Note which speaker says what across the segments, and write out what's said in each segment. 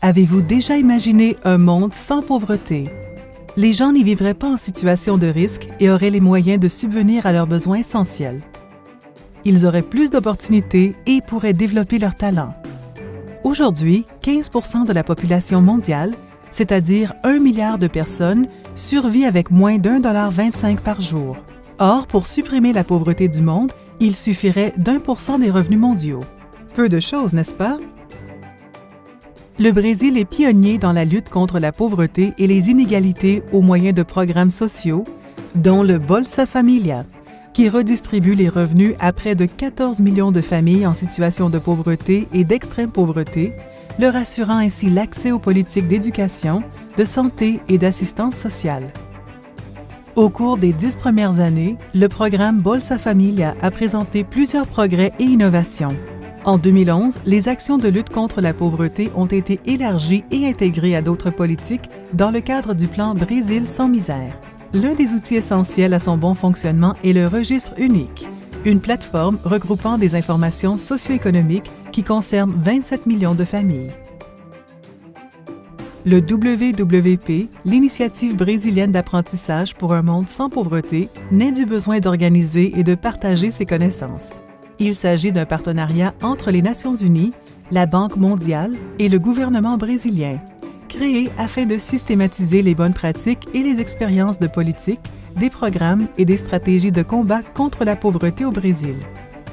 Speaker 1: Avez-vous déjà imaginé un monde sans pauvreté? Les gens n'y vivraient pas en situation de risque et auraient les moyens de subvenir à leurs besoins essentiels. Ils auraient plus d'opportunités et pourraient développer leurs talents. Aujourd'hui, 15% de la population mondiale, c'est-à-dire 1 milliard de personnes, survit avec moins d'1,25 $ par jour. Or, pour supprimer la pauvreté du monde, il suffirait d'1% des revenus mondiaux. Peu de choses, n'est-ce pas? Le Brésil est pionnier dans la lutte contre la pauvreté et les inégalités au moyen de programmes sociaux, dont le Bolsa Familia, qui redistribue les revenus à près de 14 millions de familles en situation de pauvreté et d'extrême pauvreté, leur assurant ainsi l'accès aux politiques d'éducation, de santé et d'assistance sociale. Au cours des 10 premières années, le programme Bolsa Familia a présenté plusieurs progrès et innovations. En 2011, les actions de lutte contre la pauvreté ont été élargies et intégrées à d'autres politiques dans le cadre du plan Brésil sans misère. L'un des outils essentiels à son bon fonctionnement est le registre unique, une plateforme regroupant des informations socio-économiques qui concernent 27 millions de familles. Le WWP, l'initiative brésilienne d'apprentissage pour un monde sans pauvreté, naît du besoin d'organiser et de partager ses connaissances. Il s'agit d'un partenariat entre les Nations unies, la Banque mondiale et le gouvernement brésilien, créé afin de systématiser les bonnes pratiques et les expériences de politique, des programmes et des stratégies de combat contre la pauvreté au Brésil.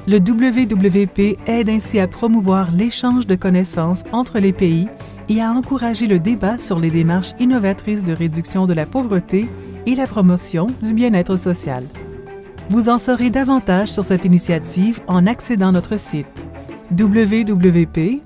Speaker 1: Le WWP aide ainsi à promouvoir l'échange de connaissances entre les pays et à encourager le débat sur les démarches innovatrices de réduction de la pauvreté et la promotion du bien-être social. Vous en saurez davantage sur cette initiative en accédant à notre site www.org.br.